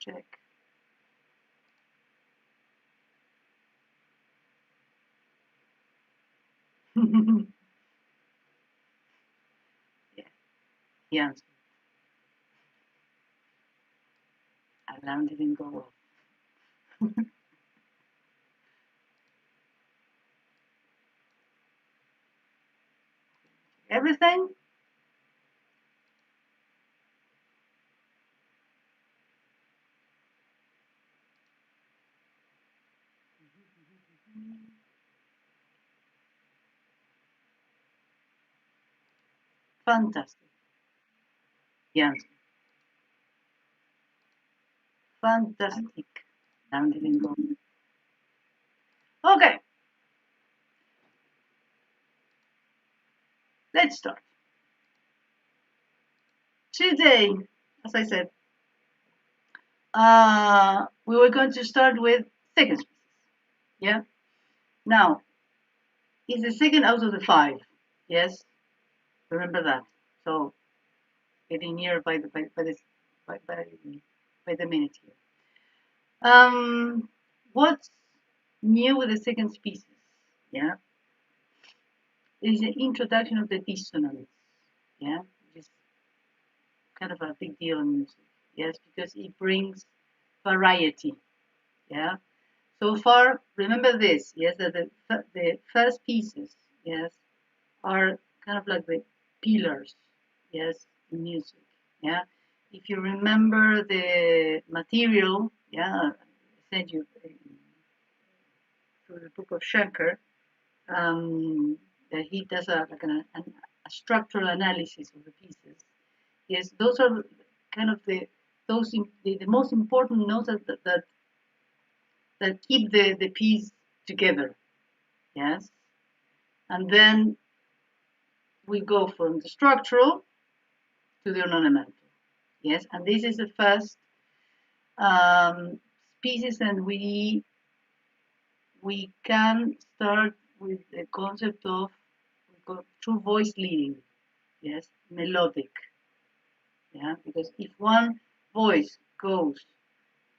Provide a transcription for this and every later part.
check. Yeah, he answered. Alarm didn't go off. Everything? Fantastic. He answered. Fantastic. Alarm didn't go off. Okay, let's start. Today, as I said, we were going to start with second species. Yeah. Now, it's the second out of the 5. Yes. Remember that. So getting near by the by the minute here. What's new with the second species? Yeah, is the introduction of the dissonance. Yeah, which is kind of a big deal in music. Yes, because it brings variety. Yeah. So far, remember this. Yes, that the first pieces. Yes, are kind of like the pillars. Yes, in music. Yeah. If you remember the material, yeah, I sent you through the book of Schenker, that he does a structural analysis of the pieces. Yes, those are kind of the most important notes that keep the piece together. Yes, and then we go from the structural to the ornamental. Yes, and this is the first species, and we can start with the concept of true voice leading. Yes, melodic. Yeah, because if one voice goes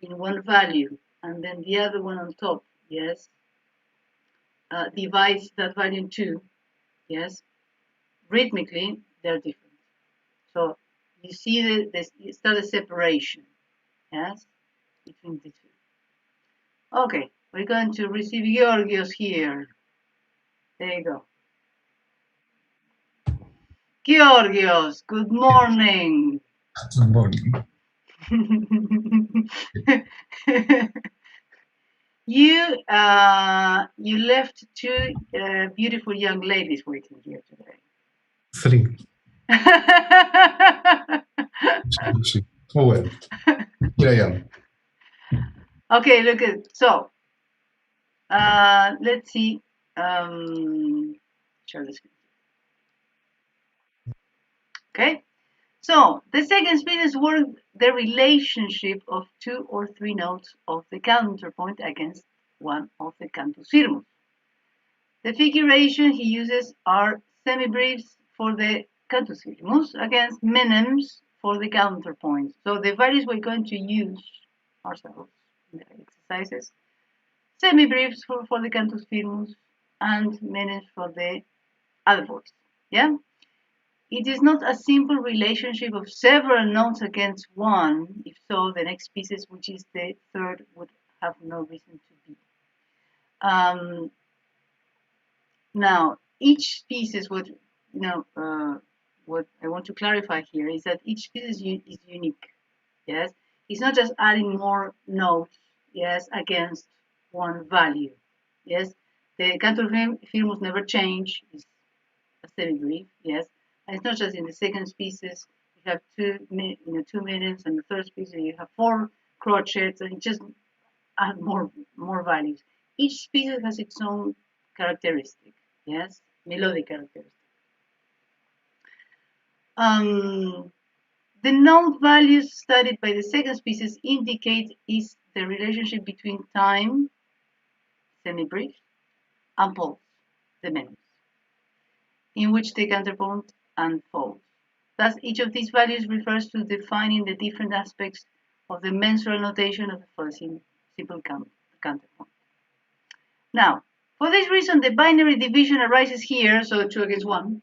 in one value and then the other one on top, yes, divides that value in 2, yes, rhythmically they're different. So you see it's not a separation, yes, between the 2. Okay, we're going to receive Georgios here. There you go. Georgios, good morning. Good morning. You left 2 beautiful young ladies waiting here today. 3. Oh well, here I am. Okay, look at so. Let's see. Share the screen. Okay. So the second species work the relationship of 2 or 3 notes of the counterpoint against one of the cantus firmus. The figuration he uses are semibriefs for the cantus firmus against minims for the counterpoint. So the values we're going to use ourselves in the exercises: semibriefs for the cantus firmus and minims for the other voice. Yeah? It is not a simple relationship of several notes against one. If so, the next species, which is the third, would have no reason to be. Now, each species, what I want to clarify here is that each species is unique. Yes, it's not just adding more notes. Yes, against one value. Yes, the cantus firmus never change. It's a semibrief. Yes, and it's not just in the second species. You have 2 minutes, and the third species you have 4 crochets, and you just add more values. Each species has its own characteristic. Yes, melodic characteristic. The note values studied by the second species indicate is the relationship between time, semibrief, and pulse, the minims, in which the counterpoint unfolds. Thus, each of these values refers to defining the different aspects of the mensural notation for the simple counterpoint. Now, for this reason, the binary division arises here, so 2 against 1,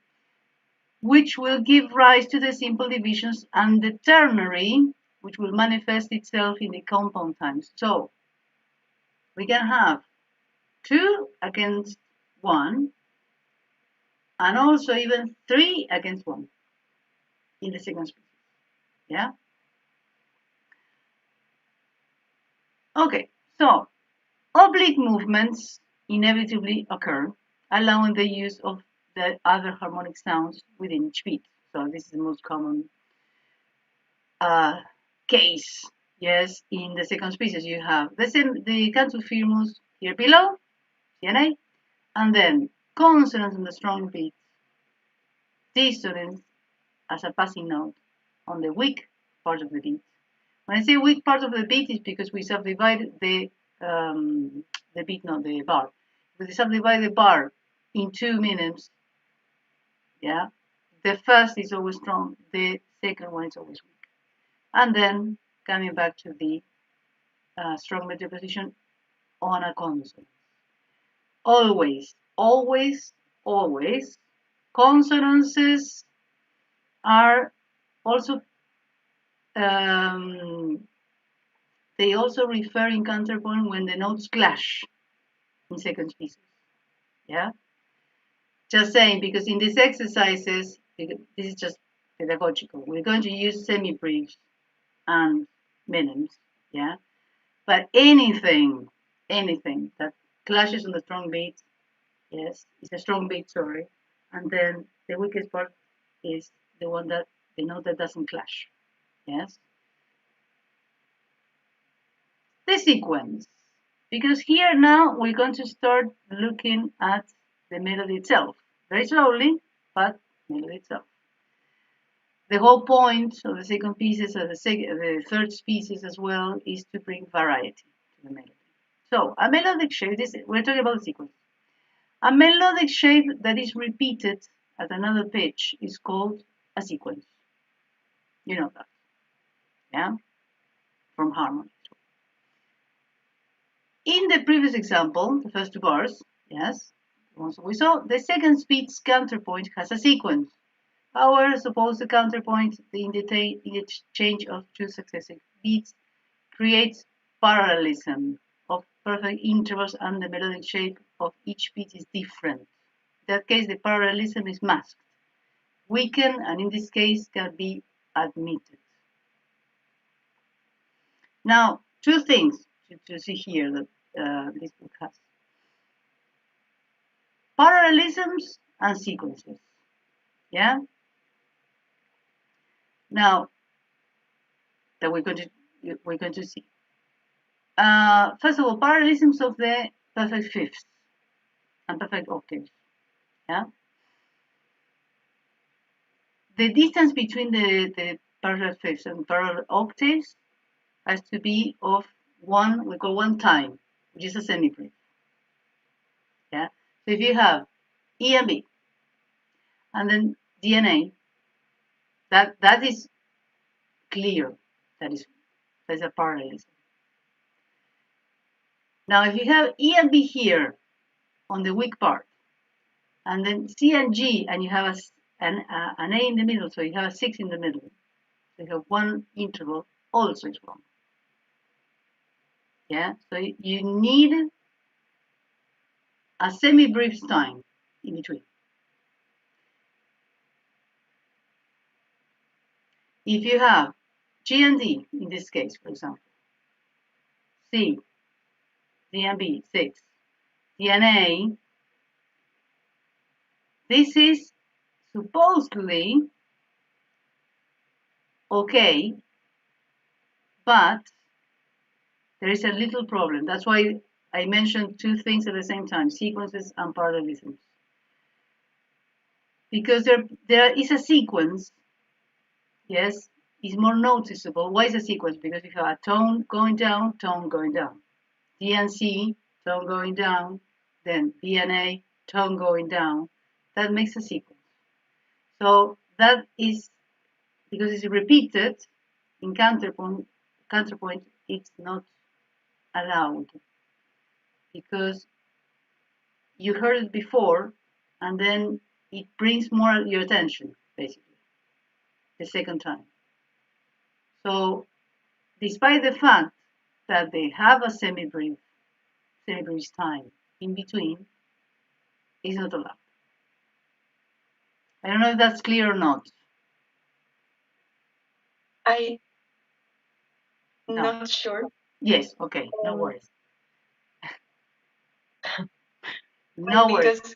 which will give rise to the simple divisions and the ternary, which will manifest itself in the compound times. So we can have 2 against 1, and also even 3 against 1 in the second species. Yeah? Okay, so oblique movements inevitably occur, allowing the use of the other harmonic sounds within each beat. So this is the most common case. Yes, in the second species you have the cantus firmus here below, CNA, and then consonants on the strong beats, dissonance as a passing note on the weak part of the beat. When I say weak part of the beat, it's because we subdivide the beat, not the bar. We subdivide the bar in 2 minutes. Yeah, the first is always strong, the second one is always weak. And then coming back to the strong measure position on a consonant. Always, always, always, consonances are also they also refer in counterpoint when the notes clash in second species. Yeah, just saying, because in these exercises, this is just pedagogical. We're going to use semi-briefs and minims. Yeah, but anything that clashes on the strong beat, yes, it's a strong beat, sorry, and then the weakest part is the one that the note that doesn't clash. Yes, the sequence, because here now we're going to start looking at the melody itself very slowly, but melody itself. The whole point of the second pieces or the third species as well is to bring variety to the melody. So a melodic shape, we're talking about the sequence. A melodic shape that is repeated at another pitch is called a sequence. You know that, yeah? From harmony. In the previous example, the first 2 bars, yes, the ones that we saw, the second speed's counterpoint has a sequence. However, suppose the counterpoint, in the exchange of 2 successive beats, creates parallelism of perfect intervals and the melodic shape of each beat is different. In that case, the parallelism is masked, weakened, and in this case can be admitted. Now, 2 things to see here that this book has. Parallelisms and sequences. Yeah? Now, that we're going to see. First of all, parallelisms of the perfect fifths and perfect octaves. Yeah. The distance between the perfect fifths and perfect octaves has to be of one, we call 1 time, which is a semibrief. Yeah. So if you have E and B, and then DNA, that is clear. That's a parallelism. Now, if you have E and B here on the weak part, and then C and G, and you have an A in the middle, so you have a 6 in the middle. So you have 1 interval, also is wrong. Yeah, so you need a semi-brief time in between. If you have G and D, in this case, for example, C, D and B, 6, D and A, this is supposedly okay, but there is a little problem. That's why I mentioned 2 things at the same time, sequences and parallelisms. Because there is a sequence, yes, is more noticeable. Why is a sequence? Because if you have a tone going down, D and C, tone going down, then B and A, tone going down, that makes a sequence. So that is, because it's repeated in counterpoint, counterpoint, it's not allowed because you heard it before and then it brings more your attention, basically, the second time. So despite the fact that they have a semi-brief time in between, it's not allowed. I don't know if that's clear or not. I'm not sure. Yes, okay, no worries. No worries.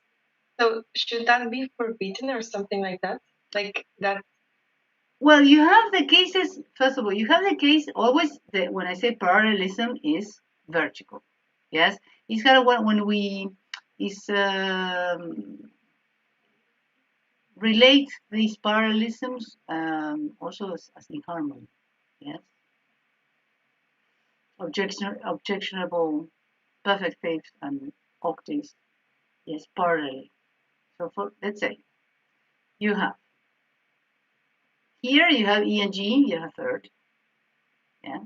So should that be forbidden or something like that? Like that? Well, you have the cases, first of all, you have the case always, when I say parallelism is vertical. Yes, it's kind of when we is relate these parallelisms also as in harmony. Yes, objectionable perfect fifths and octaves. Yes, parallel. So for let's say you have here you have E and G, you have third. Yeah,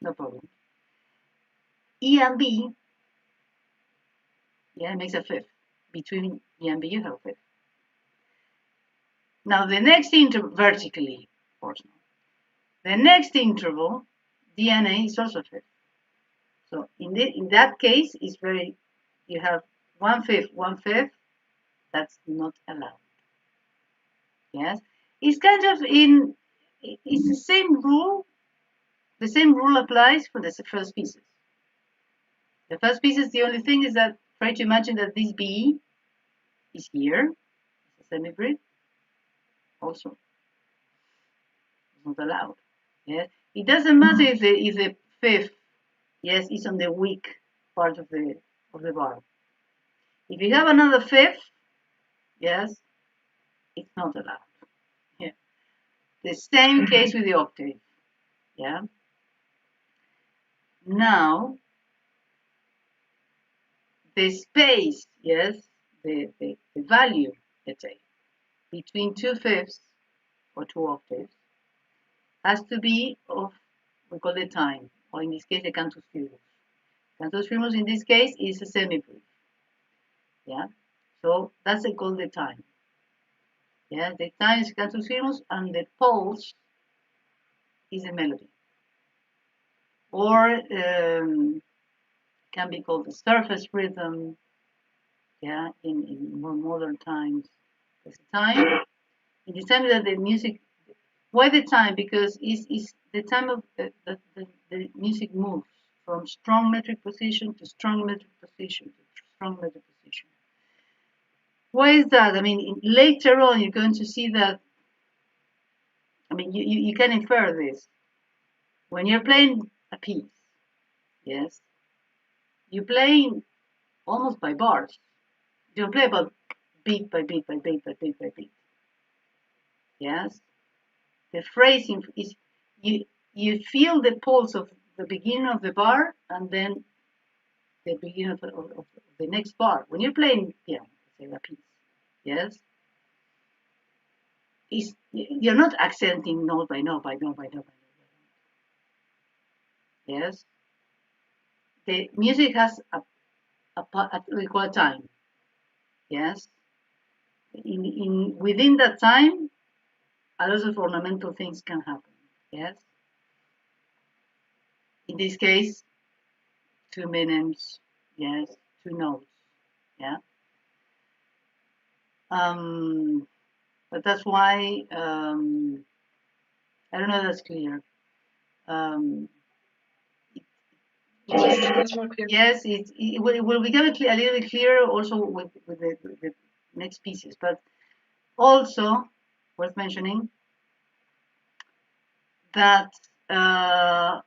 no problem. E and B, yeah, it makes a fifth. Between E and B, you have a fifth. Now the next interval, vertically, of course, the next interval, DNA is also fifth. So in that case, it's very, you have 1/5, that's not allowed. Yes, it's kind of it's the same rule. The same rule applies for the first pieces. The first pieces, the only thing is that try to imagine that this B is here, it's a semi-brief, also it's not allowed. Yes, it doesn't matter if the fifth, yes, is on the weak part of the bar. If you have another fifth, yes, it's not allowed. Yeah. The same case with the octave. Yeah. Now the space, yes, the value, let's say, between 2/5 or 2 octaves has to be of, we call it time, or in this case, the cantus firmus. Cantus firmus in this case is a semi-brief. Yeah. So that's called the time. Yeah, the time is cantus firmus and the pulse is a melody. Or can be called the surface rhythm. Yeah, in more modern times. There's a time. In the time that the music, why the time? Because it's the time of the music moves from strong metric position to strong metric position to strong metric position. Why is that? I mean, later on you're going to see that. I mean, you can infer this when you're playing a piece. Yes, you're playing almost by bars. You don't play about beat by beat by beat by beat by beat. Yes, the phrasing is you feel the pulse of the beginning of the bar and then the beginning of the next bar. When you're playing piano, say a piece, yes, you're not accenting note by note by note by note by note. Yes, the music has a we call time. Yes, in within that time, a lot of ornamental things can happen. Yes, in this case, two minims. Yes, two notes. Yeah. But that's why I don't know if that's clear. Yes, more clear. Yes, it will become a little bit clearer also with the next pieces, but also worth mentioning that a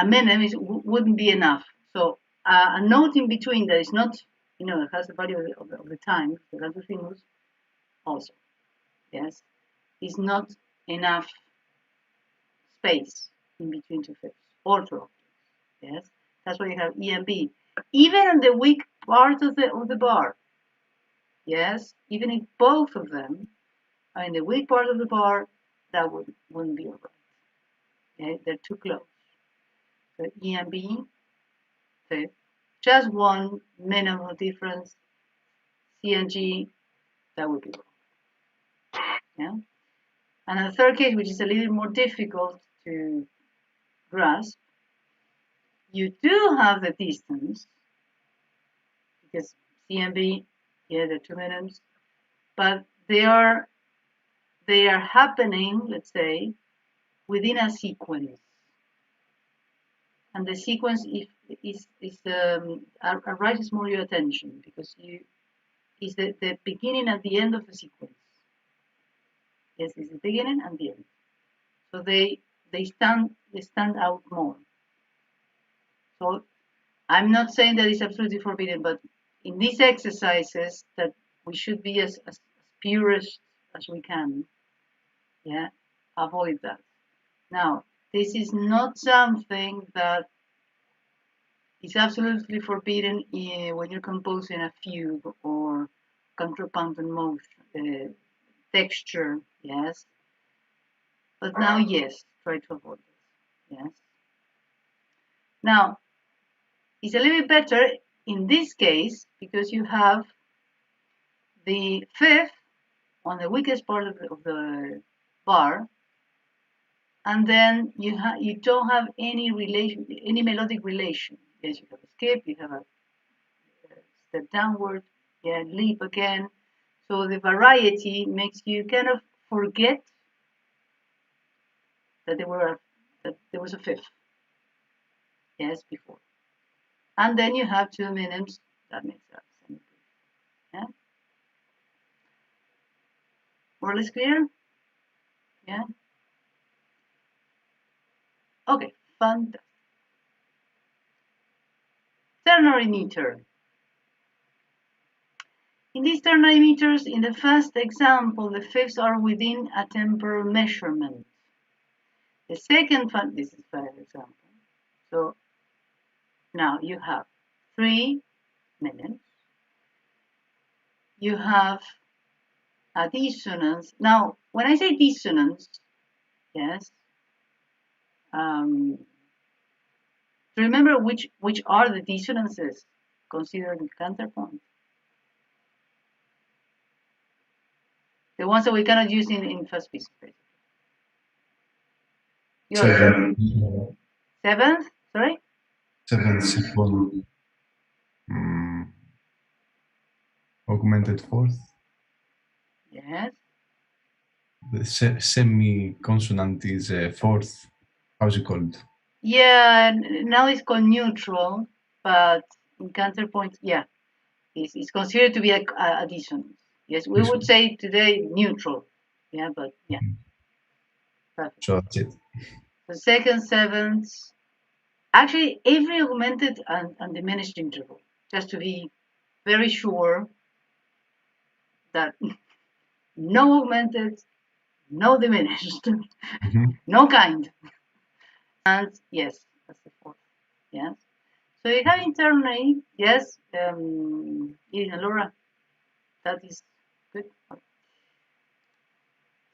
minim wouldn't be enough. So a note in between that is not, it has the value of the time, the cantus firmus, also, yes, is not enough space in between two fifths or two octaves. Yes, that's why you have E and B. Even on the weak part of the bar, yes, even if both of them are in the weak part of the bar, that wouldn't be alright. Okay, they're too close. So E and B, fifth. Just one minimal difference, C and G, that would be wrong. Yeah. And the third case, which is a little more difficult to grasp, you do have the distance, because C and B, yeah, they're two minims, but they are happening, let's say, within a sequence. And the sequence arises more your attention because is the beginning and the end of the sequence. Yes, it's the beginning and the end. So they stand out more. So I'm not saying that it's absolutely forbidden, but in these exercises that we should be as purist as we can. Yeah, avoid that. Now, this is not something that is absolutely forbidden when you're composing a fugue or contrapuntal motion, texture, yes. But now, yes, try to avoid this, yes. Now, it's a little bit better in this case because you have the fifth on the weakest part of the bar, and then you don't have any melodic relation. Yes, you have a skip, you have a step downward, yeah, leap again. So the variety makes you kind of forget that there was a fifth, yes, before. And then you have two minims, that makes that semi-brief. Yeah. More or less clear? Yeah. Okay, fantastic. Ternary meter. In these ternary meters, in the first example, the fifths are within a temporal measurement. The second one, this is for example. So now you have 3 minutes. You have a dissonance. Now, when I say dissonance, yes, remember which are the dissonances considered in counterpoint. The ones that we cannot use in first piece, basically. Seventh, sorry? Seventh second. Augmented fourth. Yes. The semi-consonant is fourth. How's it called? Yeah, now it's called neutral, but in counterpoint, yeah, it's considered to be a dissonance. Yes, we would say today neutral. Yeah, but yeah. Perfect. So that's it. The second, seventh, actually every augmented and diminished interval, just to be very sure that no augmented, no diminished, no kind. And yes, that's the fourth. Yes. So you have internally, yes, Laura, that is good.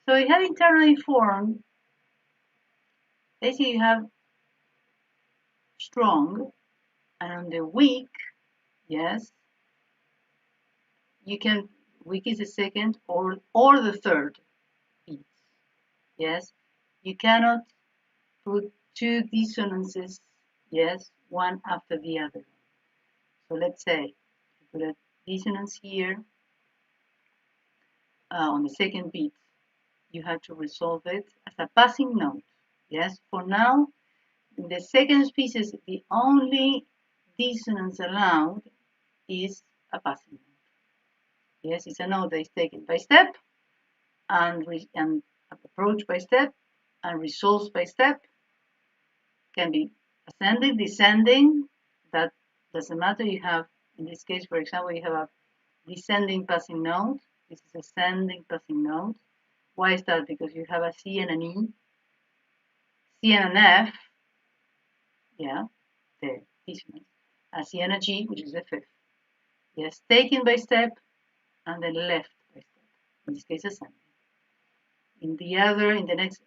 So you have internally formed, basically you have strong, and on the weak, yes, you can, weak is the second or the third piece, yes. You cannot put two dissonances, yes, one after the other. So let's say, put a dissonance here on the second beat, you have to resolve it as a passing note. Yes, for now, in the second species, the only dissonance allowed is a passing note. Yes, it's a note that is taken by step and approached by step and resolved by step. Can be ascending, descending, that doesn't matter. You have, in this case, for example, you have a descending passing note. This is ascending passing note. Why is that? Because you have a C and an E, C and an F, yeah, the dissonance, a C and a G, which is the fifth. Yes, taken by step and then left by step. In this case, ascending. In the next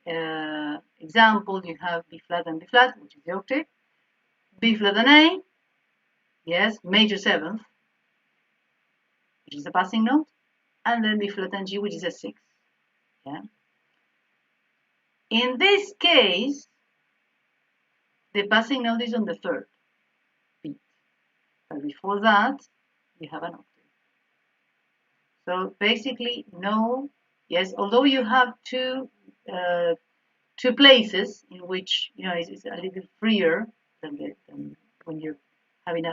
example, you have B flat and B flat, which is the octave. B flat and A, yes, major seventh, which is a passing note, and then B flat and G, which is a sixth. Yeah. In this case, the passing note is on the third beat, but before that, we have an octave. So basically, no, yes, although you have two places in which it's a little freer than when you're having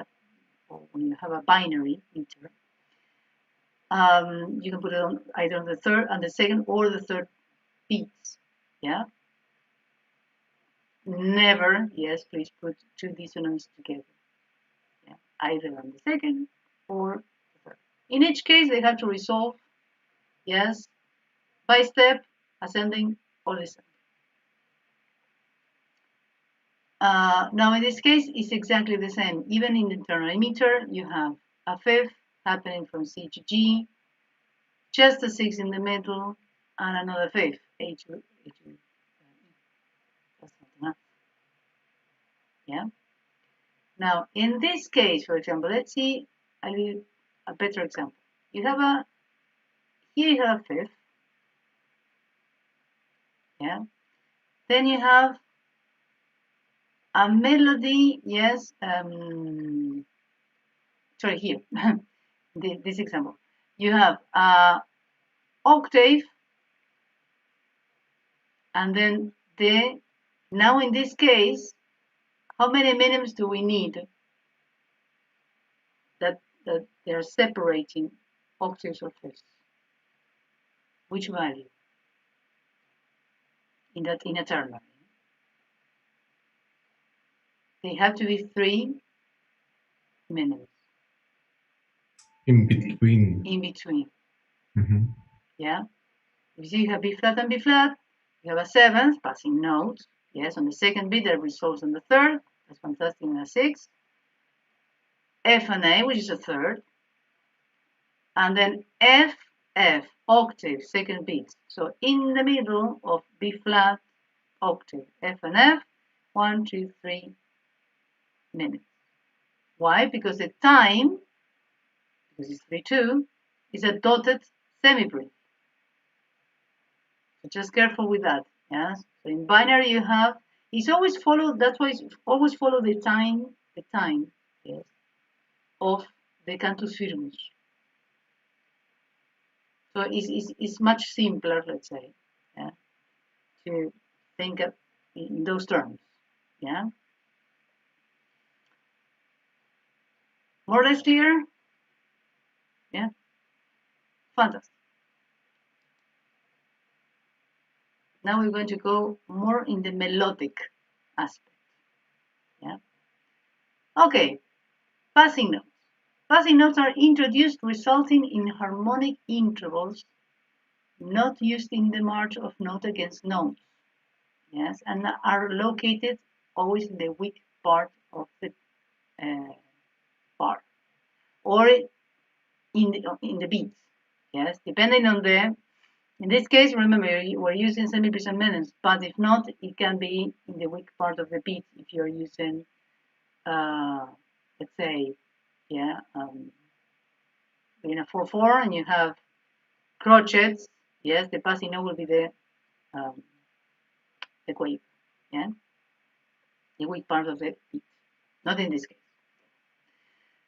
when you have a binary meter. You can put it on either on the third and the second or the third beats. Yeah. Never, yes, please put two dissonants together. Yeah, either on the second or the third. In each case, they have to resolve, yes, by step, ascending or descending. Now in this case, it's exactly the same. Even in the ternary meter, you have a fifth happening from C to G, just a sixth in the middle, and another fifth, A to E. That's not enough. Yeah. Now in this case, for example, let's see a better example. You have here you have a fifth. Yeah. Then you have a melody, yes. Sorry, here, this example. You have a octave, and then now in this case, how many minims do we need that they're separating octaves or fifths? Which value in a ternary? They have to be 3 minims. In between. In between. Mm-hmm. Yeah. You see, you have B flat and B flat. You have a seventh passing note. Yes, on the second beat that resolves on the third. That's fantastic. In a sixth. F and A, which is a third. And then F, F, octave, second beat. So in the middle of B flat, octave, F and F, 1, 2, 3 minutes. Why? Because the time, because it's 3/2, is a dotted semibrief. So just careful with that. Yes. So in binary you have, it's always follow. That's why it's always follow the time, yes, of the cantus firmus. So it's much simpler, let's say, yeah, to think of in those terms. Yeah. More or less clear? Yeah. Fantastic. Now we're going to go more in the melodic aspect. Yeah. Okay. Passing notes. Passing notes are introduced resulting in harmonic intervals not used in the march of note against note. Yes, and are located always in the weak part of the bar or in the beats. Yes, depending on in this case, remember we're using semi-percent minutes, but if not, it can be in the weak part of the beat if you're using, let's say, yeah, in a 4/4 and you have crotchets. Yes, the passing note will be the quave, yeah, the weak part of the beat. Not in this case.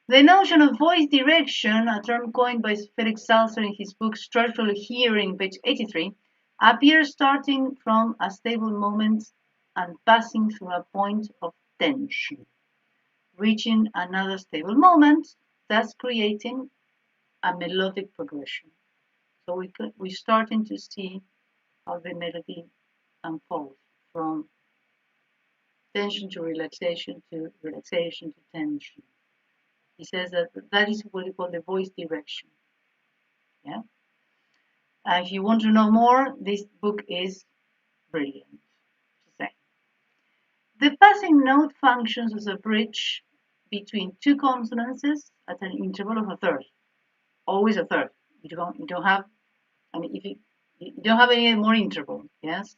The notion of voice direction, a term coined by Felix Salzer in his book Structural Hearing, page 83, appears starting from a stable moment and passing through a point of tension, reaching another stable moment, thus creating a melodic progression. So we're starting to see how the melody unfolds from tension to relaxation to tension. He says that is what we call the voice direction. Yeah. If you want to know more, this book is brilliant. To say. The passing note functions as a bridge between two consonances at an interval of a third. Always a third. You don't have. I mean, if you don't have any more interval. Yes.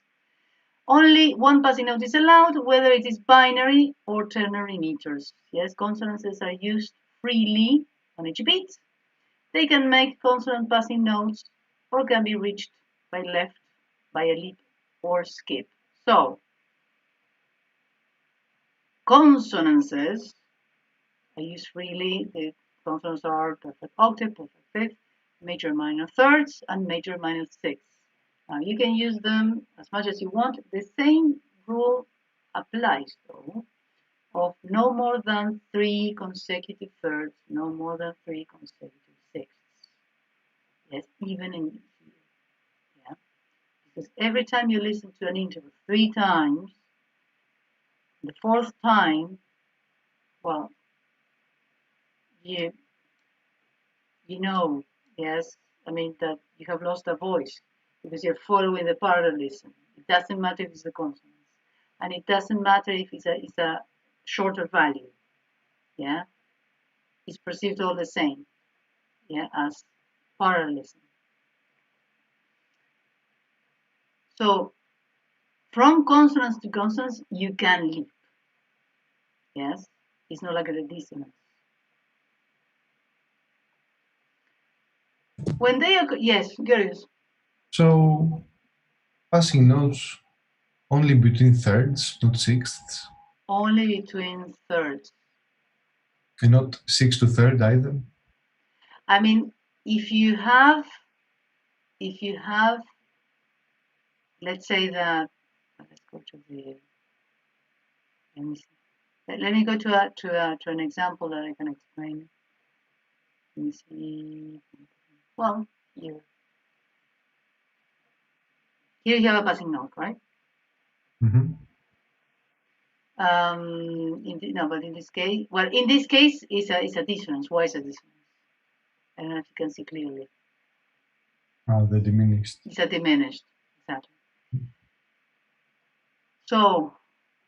Only one passing note is allowed, whether it is binary or ternary meters. Yes, consonances are used freely on each beat. They can make consonant passing notes or can be reached by left, by a leap or skip. So, consonances are used freely. The consonants are perfect octave, perfect fifth, major minor thirds, and major minor sixths. Now you can use them as much as you want. The same rule applies though, of no more than 3 consecutive thirds, no more than 3 consecutive sixths. Yes, even in here. Yeah, because every time you listen to an interval 3 times, the fourth time, well, you you know, yes, I mean that you have lost a voice because you're following the parallelism. It doesn't matter if it's the consonants, and it doesn't matter if it's a shorter value. Yeah, it's perceived all the same. Yeah, as parallelism. So from consonants to consonants, you can leap. Yes, it's not like a dissonance. When they occur, yes, curious. So passing notes only between thirds, not sixths, Only between thirds. and not sixth to third either. I mean, if you have, if you have, let's say that, let's go to the, let me see. Let me go to an example that I can explain. Let me see. Well, here. Here you have a passing note, right? Mm-hmm. No, but in this case, well, in this case, it's a dissonance. Why is a dissonance? I don't know if you can see clearly. The diminished. It's a diminished, exactly. So,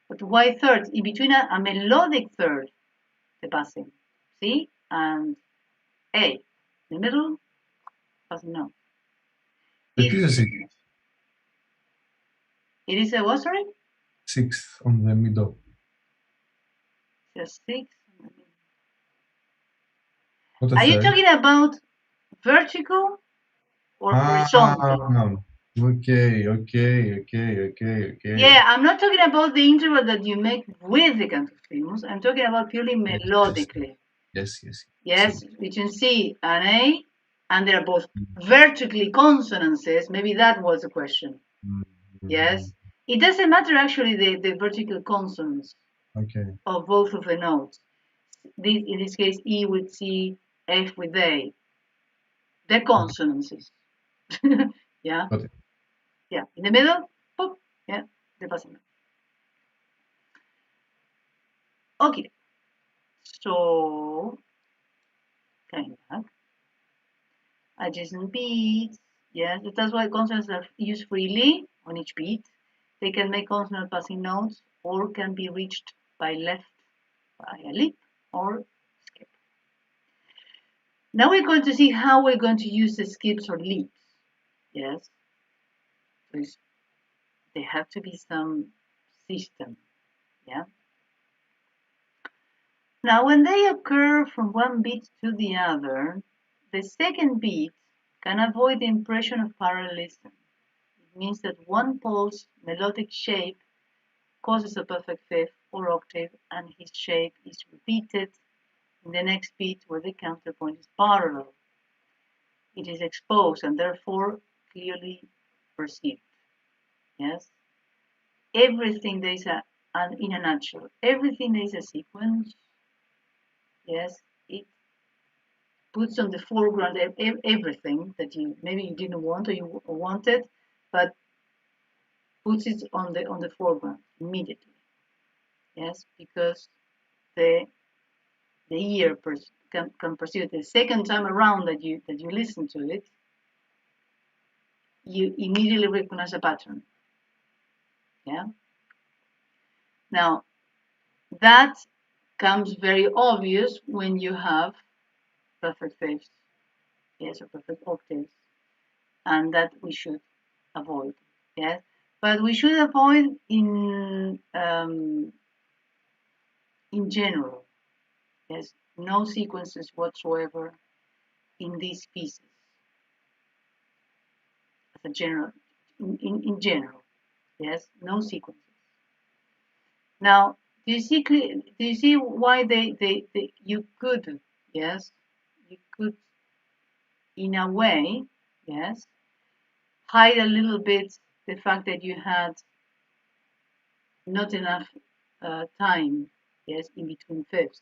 but why third? In between a melodic third, the passing C and A. In the middle, passing note. It is a It is a what, sorry? sixth on the middle. It's a six. Not a Are you third. talking about vertical or horizontal? Okay. Yeah, I'm not talking about the interval that you make with the cantus I'm talking about purely Yes, melodically. yes, yes. Yes, between C and A, and they're both vertically consonances. Maybe that was the question. Yes, it doesn't matter actually the vertical consonants Okay. of both of the notes. In this case, E with C, F with A. They're consonances. Yeah, Got it. yeah. In the middle, boop, yeah, the passing note. Okay, so coming back. Adjacent beats. Yes, that's why consonants are used freely on each beat. They can make consonant passing notes or can be reached by left by a leap or skip. Now we're going to see how we're going to use the skips or leaps. Yes, so there have to be some system. Yeah. Now when they occur from one beat to the other, the second beat can avoid the impression of parallelism. It means that one pole's melodic shape causes a perfect fifth or octave, and his shape is repeated in the next beat where the counterpoint is parallel. It is exposed and therefore clearly perceived. Yes? Everything there is in a nutshell, everything there is a sequence, yes, it puts on the foreground everything that you maybe you didn't want or you wanted, but puts it on the foreground immediately. Yes, because the ear can perceive it. The second time around that you listen to it, you immediately recognize a pattern. Yeah. Now that comes very obvious when you have perfect fifths, yes, or perfect octaves, and that we should avoid. Yes. But we should avoid in general, yes, no sequences whatsoever in these pieces as a general, in general, yes, no sequences. Now, do you see why you could, yes, you could, in a way, yes, hide a little bit the fact that you had not enough time, yes, in between fifths.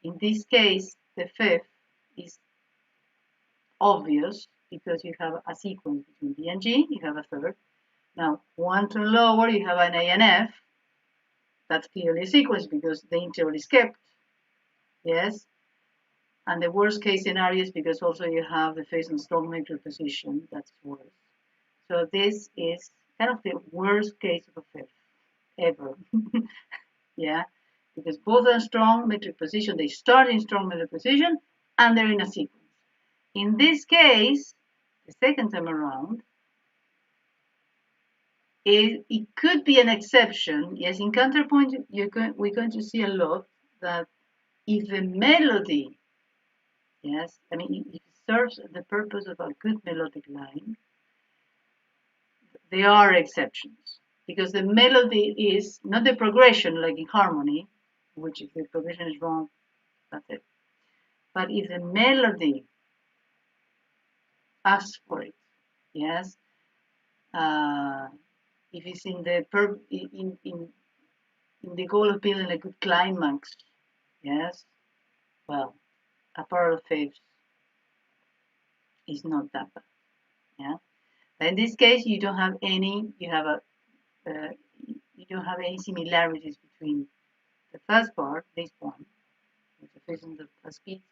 In this case, the fifth is obvious because you have a sequence between B and G, you have a third. Now, one tone lower, you have an A and F. That's clearly a sequence because the interval is kept, yes. And the worst case scenario is because also you have the fifth and strong major position, that's worse. So this is kind of the worst case of a fifth ever. Yeah, because both are strong metric position, they start in strong metric position and they're in a sequence. In this case, the second time around, it could be an exception. Yes, in counterpoint, we're going to see a lot that if the melody, yes, I mean, if it serves the purpose of a good melodic line, there are exceptions because the melody is not the progression like in harmony, which if the progression is wrong, that's it. But if the melody asks for it, yes, if it's in the in the goal of building a good climax, yes, well, a part of fifths is not that bad, yeah. But in this case, you don't have any. You don't have any similarities between the first part, this one, with the fifth and the first beat,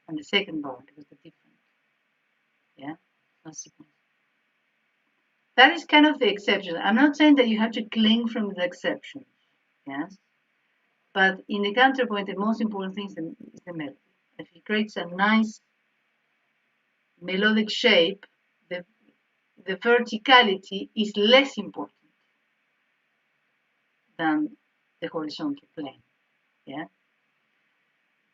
and the second part because they're different, yeah. That is kind of the exception. I'm not saying that you have to cling from the exceptions, yes. But in the counterpoint, the most important thing is the melody. If it creates a nice melodic shape, the verticality is less important than the horizontal plane. Yeah.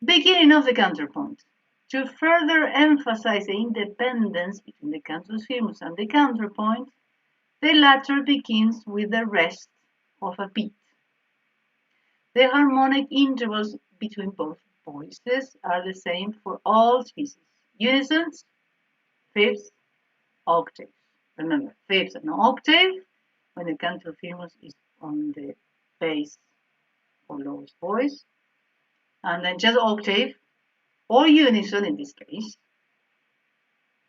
Beginning of the counterpoint. To further emphasize the independence between the cantus firmus and the counterpoint, the latter begins with the rest of a beat. The harmonic intervals between both voices are the same for all species. Unisons, fifths, octaves. Remember, fifths and octave when the cantus firmus is on the bass or lowest voice, and then just octave or unison in this case.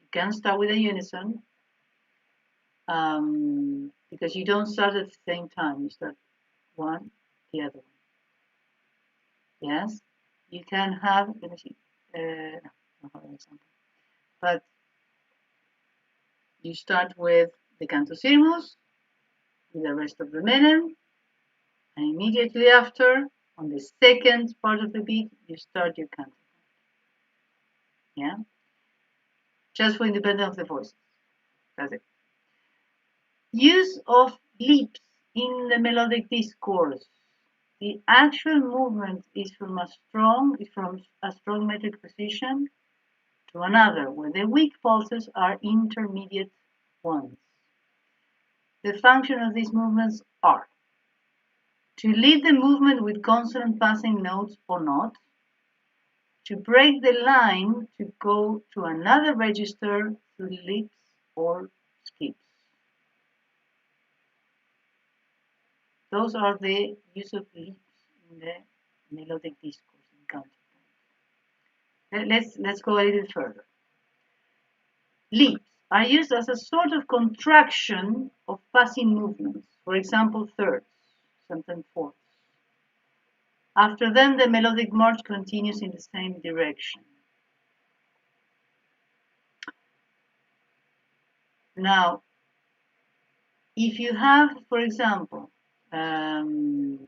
You can start with a unison because you don't start at the same time. You start one, the other one. Yes, you can have. Let me see. No, example. But you start with the cantus firmus with the rest of the menem, and immediately after, on the second part of the beat, you start your counterpoint. Yeah, just for independence of the voices. That's it. Use of leaps in the melodic discourse. The actual movement is from a strong metric position to another, where the weak pulses are intermediate ones. The function of these movements are to lead the movement with consonant passing notes or not, to break the line to go to another register through leaps or skips. Those are the use of leaps in the melodic discourse in counterpoint. Let's go a little further. Leaps are used as a sort of contraction of passing movements, for example, thirds, sometimes fourths. After them, the melodic march continues in the same direction. Now, if you have, for example, let's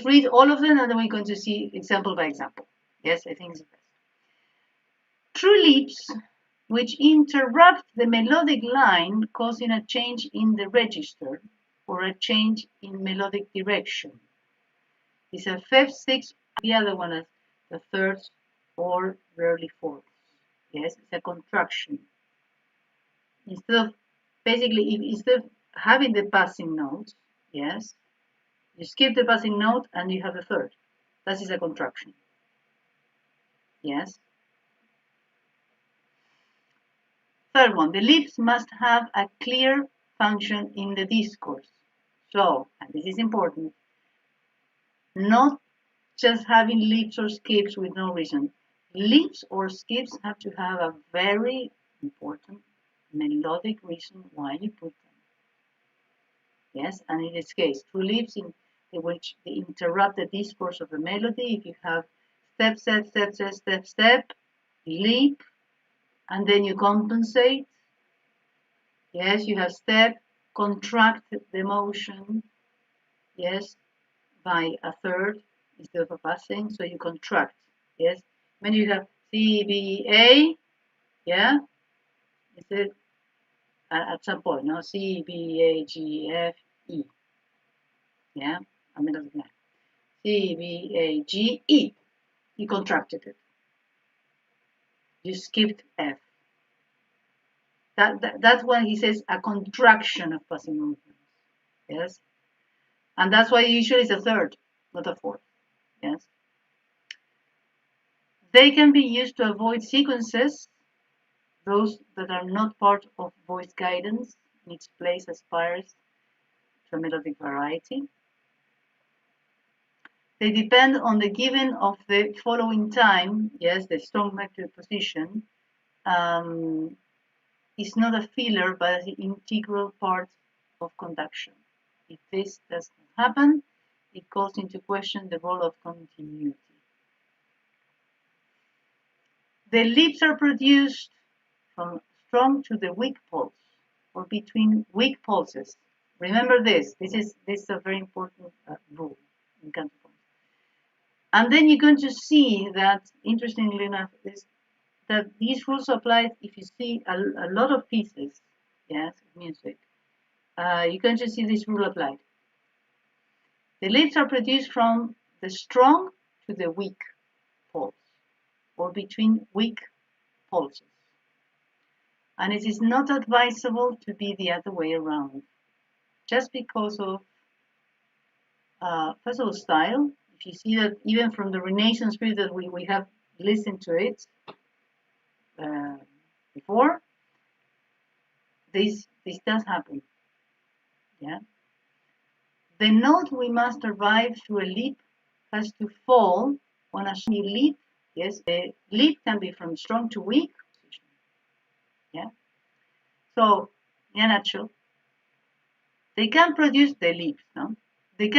read all of them and then we're going to see example by example. Yes, I think it's best. True leaps which interrupt the melodic line, causing a change in the register or a change in melodic direction. It's a fifth, sixth, the other one is the thirds or rarely fourths. Yes, it's a contraction. Instead of having the passing notes, yes, you skip the passing note and you have the third. That is a contraction. Yes. Third one, the lips must have a clear function in the discourse. So, and this is important, not just having lips or skips with no reason. Lips or skips have to have a very important melodic reason why you put them. Yes, and in this case, two lips in which they interrupt the discourse of the melody. If you have step, step, step, step, step, step, leap, and then you compensate. Yes, you have step, contract the motion, yes, by a third instead of a passing, so you contract, yes. When you have C, B, A, yeah, instead at some point, no, C, B, A, G, F, E, yeah, I mean, doesn't matter. C, B, A, G, E, you contracted it. You skipped F. That's when he says a contraction of passing movements, yes, and that's why usually it's a third, not a fourth, yes. They can be used to avoid sequences, those that are not part of voice guidance, and its place aspires to a melodic variety. They depend on the giving of the following time, yes, the strong metric position, is not a filler but an integral part of conduction. If this does not happen, it calls into question the role of continuity. The lips are produced from strong to the weak pulse or between weak pulses. Remember this. This is a very important rule in counterpoint. And then you're going to see that, interestingly enough, that these rules apply if you see a lot of pieces, yes, music. You're going to see this rule applied. The lips are produced from the strong to the weak pulse or between weak pulses. And it is not advisable to be the other way around, just because of, first of all, style. If you see that even from the Renaissance period that we have listened to it before, this does happen. Yeah. The note we must arrive through a lip has to fall on a strong lip. Yes, the lip can be from strong to weak. Yeah. So, in a nutshell, they can produce the lips, no?